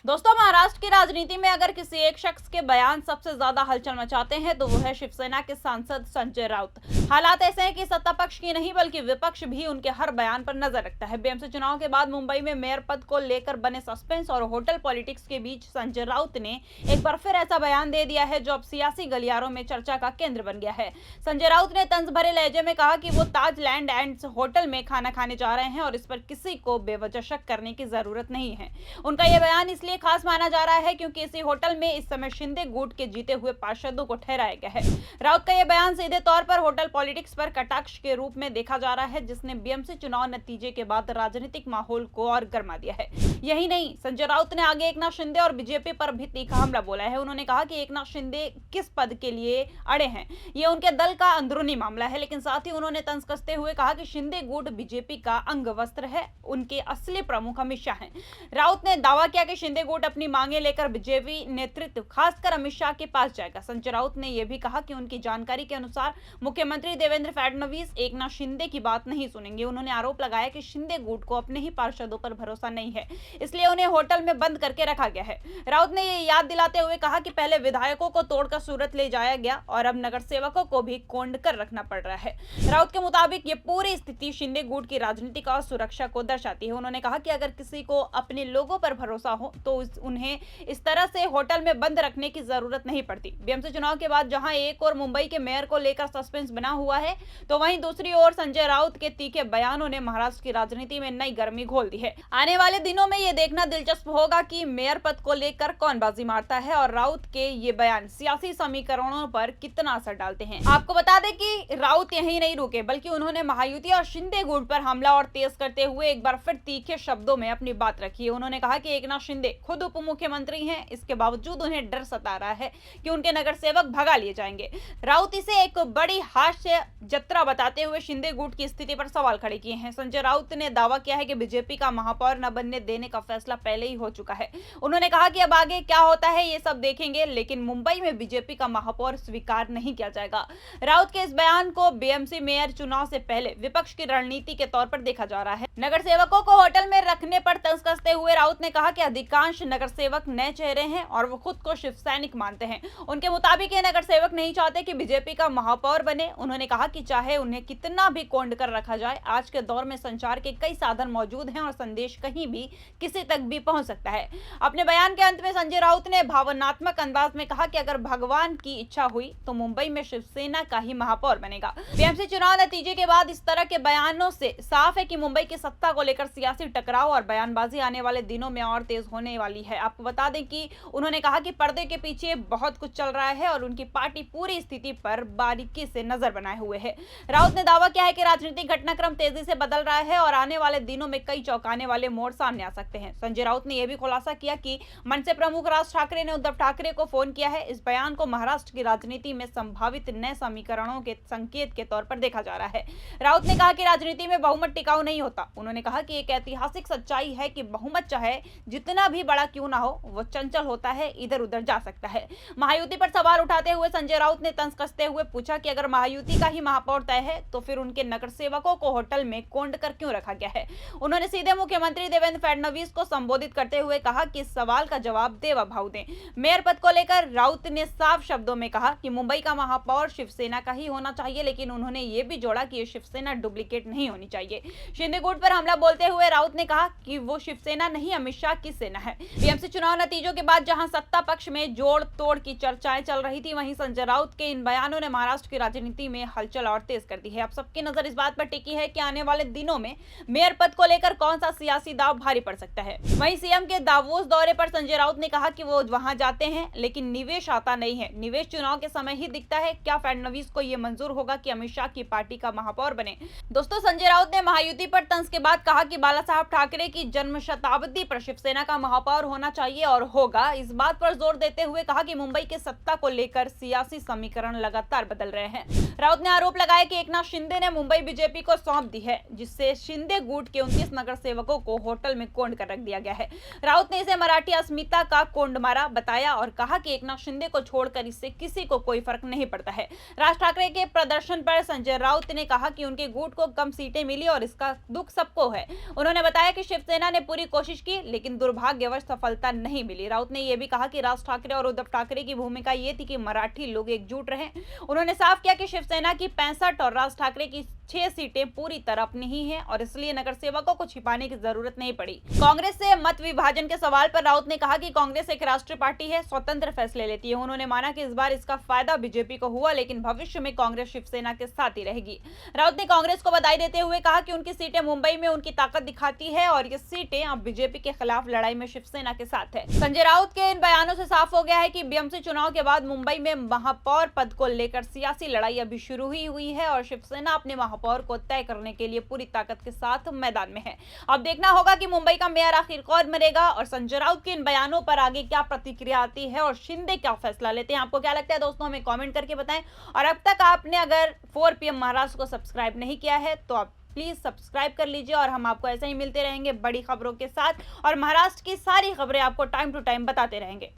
दोस्तों, महाराष्ट्र की राजनीति में अगर किसी एक शख्स के बयान सबसे ज्यादा हलचल मचाते हैं तो वो है शिवसेना के सांसद संजय राउत। हालात ऐसे हैं कि सत्ता पक्ष की नहीं बल्कि विपक्ष भी उनके हर बयान पर नजर रखता है। बीएमसी चुनाव के बाद मुंबई में मेयर पद को लेकर बने सस्पेंस और होटल पॉलिटिक्स के बीच संजय राउत ने एक बार फिर ऐसा बयान दे दिया है जो अब सियासी गलियारों में चर्चा का केंद्र बन गया है। संजय राउत ने तंज भरे लहजे में कहा कि वो ताज लैंड एंड होटल में खाना खाने जा रहे हैं और इस पर किसी को बेवजह शक करने की जरूरत नहीं है। उनका यह बयान इसलिए खास माना जा रहा है क्योंकि इसी होटल में इस समय शिंदे गुट के जीते हुए पार्षदों को ठहराया गया है। राउत का यह बयान सीधे तौर पर होटल पॉलिटिक्स पर कटाक्ष के रूप में देखा जा रहा है, जिसने बीएमसी चुनाव नतीजे के बाद राजनीतिक माहौल को और गर्मा दिया है। यही नहीं, संजय राउत ने आगे एकनाथ शिंदे और बीजेपी पर भी तीखा हमला बोला है। उन्होंने कहा कि एकनाथ शिंदे किस पद के लिए अड़े हैं, ये उनके दल का अंदरूनी मामला है, लेकिन साथ ही उन्होंने तंज कसते हुए कहा कि शिंदे गुट बीजेपी का अंग वस्त्र है, उनके असली प्रमुख अमित शाह हैं। राउत ने दावा किया कि शिंदे गुट अपनी मांगे लेकर बीजेपी नेतृत्व खासकर अमित शाह के पास जाएगा। संजय राउत ने यह भी कहा कि उनकी जानकारी के अनुसार मुख्यमंत्री देवेंद्र फडणवीस एकनाथ शिंदे की बात नहीं सुनेंगे। उन्होंने आरोप लगाया कि शिंदे गुट को अपने ही पार्षदों पर भरोसा नहीं है, इसलिए उन्हें होटल में बंद करके रखा गया है। राउत ने यह याद दिलाते हुए कहा कि पहले विधायकों को तोड़कर सूरत ले जाया गया और अब नगर सेवकों को भी कोंड कर रखना पड़ रहा है। राउत के मुताबिक ये पूरी स्थिति शिंदे गुट की राजनीतिक और सुरक्षा को दर्शाती है। उन्होंने कहा कि अगर किसी को अपने लोगों पर भरोसा हो तो उन्हें इस तरह से होटल में बंद रखने की जरूरत नहीं पड़ती। बीएमसी चुनाव के बाद जहां एक और मुंबई के मेयर को लेकर सस्पेंस बना हुआ है, तो वहीं दूसरी ओर संजय राउत के तीखे बयानों ने महाराष्ट्र की राजनीति में नई गर्मी घोल दी है। आने वाले दिनों में यह देखना दिलचस्प होगा कि मेयर पद को लेकर कौन बाजी मारता है और राउत के ये बयान सियासी समीकरणों पर कितना असर डालते हैं। आपको बता दें कि राउत यहीं नहीं रुके, बल्कि उन्होंने महायुति और शिंदे गुट पर हमला और तेज करते हुए एक बार फिर तीखे शब्दों में अपनी बात रखी है। उन्होंने कहा कि एकनाथ शिंदे खुद उप मुख्यमंत्री हैं, इसके बावजूद उन्हें डर सता रहा है कि उनके नगर सेवक भगा लिए जाएंगे। राउत इसे एक बड़ी हास्य जत्रा बताते हुए शिंदे गुट की स्थिति पर सवाल खड़े किए हैं। संजय राउत ने दावा किया है कि बीजेपी का महापौर न बनने देने का फैसला पहले ही हो चुका है। उन्होंने कहा कि अब आगे क्या होता है ये सब देखेंगे, लेकिन मुंबई में बीजेपी का महापौर स्वीकार नहीं किया जाएगा। राउत के इस बयान को बीएमसी मेयर चुनाव से पहले विपक्ष की रणनीति के तौर पर देखा जा रहा है। नगर सेवकों को होटल में रखने पर तंज कसते हुए राउत ने कहा कि अधिकांश नगर सेवक नए चेहरे हैं और वो खुद को शिव सैनिक मानते हैं। उनके मुताबिक ये नगर सेवक नहीं चाहते कि बीजेपी का महापौर बने। उन्होंने कहा कि चाहे उन्हें कितना भी कोंड कर रखा जाए, आज के दौर में संचार के कई साधन मौजूद हैं और संदेश कहीं भी किसी तक भी पहुंच सकता है। अपने बयान के अंत में संजय राउत ने भावनात्मक अंदाज में कहा कि अगर भगवान की इच्छा हुई तो मुंबई में शिवसेना का ही महापौर बनेगा। बीएमसी चुनाव नतीजे के बाद इस तरह के बयानों से साफ है कि मुंबई की सत्ता को लेकर सियासी टकराव और बयानबाजी आने वाले दिनों में और तेज होने वाली है। आपको बता दें कि उन्होंने कहा कि पर्दे के पीछे बहुत कुछ चल रहा है और उनकी पार्टी पूरी स्थिति पर बारीकी से नजर बनाए हुए है। राउत ने दावा किया है कि राजनीतिक घटनाक्रम तेजी से बदल रहा है और आने वाले दिनों में कई चौंकाने वाले मोड़ सामने आ सकते हैं। संजय राउत ने यह भी खुलासा किया कि मनसे प्रमुख राज ठाकरे ने उद्धव ठाकरे को फोन किया है। इस बयान को महाराष्ट्र की राजनीति में संभावित नए समीकरणों के संकेत के तौर पर देखा जा रहा है। राउत ने कहा कि राजनीति में बहुमत टिकाऊ नहीं होता। उन्होंने कहा कि एक ऐतिहासिक सच्चाई है कि बहुमत चाहे जितना भी बड़ा क्यों ना हो, वो चंचल होता है, इधर उधर जा सकता है। महायुति पर सवाल उठाते हुए संजय राउत ने तंज कसते हुए पूछा कि अगर महायुति का ही महापौर तय है तो फिर उनके नगर सेवकों को होटल में कोंड कर क्यों रखा गया है। उन्होंने सीधे मुख्यमंत्री देवेंद्र फडणवीस को संबोधित करते हुए कहा कि इस सवाल का जवाब देवा भाव दें। मेयर पद को लेकर राउत ने साफ शब्दों में कहा कि मुंबई का महापौर शिवसेना का ही होना चाहिए, लेकिन उन्होंने ये भी जोड़ा कि ये शिवसेना डुप्लीकेट नहीं होनी चाहिए। शिंदे गुट पर हमला बोलते हुए राउत ने कहा कि वो शिवसेना नहीं अमित शाह की सेना है। बीएमसी चुनाव नतीजों के बाद जहां सत्ता पक्ष में जोड़ तोड़ की चर्चाएं चल रही थी, वहीं संजय राउत के इन बयानों ने महाराष्ट्र की राजनीति में हलचल और तेज कर दी है। अब सबकी नजर इस बात पर टिकी है कि आने वाले दिनों में मेयर पद को लेकर कौन सा सियासी दाव भारी पड़ सकता है। वहीं सीएम के दावोस दौरे पर संजय राउत ने कहा कि वो वहां जाते हैं लेकिन निवेश आता नहीं है, निवेश चुनाव के समय ही दिखता है। क्या फडणवीस को यह मंजूर होगा कि अमित शाह की पार्टी का महापौर बने? दोस्तों, संजय राउत ने महायुति पर तंज के बाद कहा कि बाला साहब ठाकरे की जन्म शताब्दी पर शिवसेना का महापौर होना चाहिए और होगा। इस बात पर जोर देते हुए कहा कि मुंबई के सत्ता को लेकर सियासी समीकरण लगातार बदल रहे हैं। राउत ने आरोप लगाया कि एकनाथ शिंदे ने मुंबई बीजेपी को सौंप दी है, जिससे शिंदे गुट के 29 नगर सेवकों को होटल में कोंड कर रख दिया गया है। राउत ने इसे मराठी अस्मिता का कोंडमारा बताया और कहा कि एकनाथ शिंदे को छोड़कर इससे किसी को कोई फर्क नहीं पड़ता है। राज ठाकरे के प्रदर्शन पर संजय राउत ने कहा कि उनके गुट को कम सीटें मिली और इसका दुख सबको है। उन्होंने बताया कि शिवसेना ने पूरी कोशिश की, लेकिन दुर्भाग्यवश पेशेवर सफलता नहीं मिली। राउत ने यह भी कहा कि राज ठाकरे और उद्धव ठाकरे की भूमिका ये थी कि मराठी लोग एकजुट रहें। उन्होंने साफ किया कि शिवसेना की 65 और राज ठाकरे की 6 सीटें पूरी तरह अपनी ही हैं और इसलिए नगर सेवकों को छिपाने की जरूरत नहीं पड़ी। कांग्रेस से मत विभाजन के सवाल पर राउत ने कहा कि कांग्रेस एक राष्ट्रीय पार्टी है, स्वतंत्र फैसले लेती है। उन्होंने माना कि इस बार इसका फायदा बीजेपी को हुआ, लेकिन भविष्य में कांग्रेस शिवसेना के साथ ही रहेगी। राउत ने कांग्रेस को बधाई देते हुए कहा कि उनकी सीटें मुंबई में उनकी ताकत दिखाती है और ये सीटें अब बीजेपी के खिलाफ लड़ाई में शिवसेना के साथ है। संजय राउत के इन बयानों से साफ हो गया है कि बीएमसी चुनाव के बाद मुंबई में महापौर पद को लेकर सियासी लड़ाई अभी शुरू ही हुई है और शिवसेना अपने महापौर को तय करने के लिए पूरी ताकत के साथ मैदान में है। अब देखना होगा कि मुंबई का मेयर आखिर कौन बनेगा और संजय राउत के इन बयानों पर आगे क्या प्रतिक्रिया आती है और शिंदे क्या फैसला लेते हैं। आपको क्या लगता है दोस्तों, हमें कमेंट करके बताएं। और अब तक आपने अगर 4 PM महाराष्ट्र को सब्सक्राइब नहीं किया है तो आप प्लीज सब्सक्राइब कर लीजिए और हम आपको ऐसे ही मिलते रहेंगे बड़ी खबरों के साथ और महाराष्ट्र की सारी खबरें आपको टाइम टू टाइम बताते रहेंगे।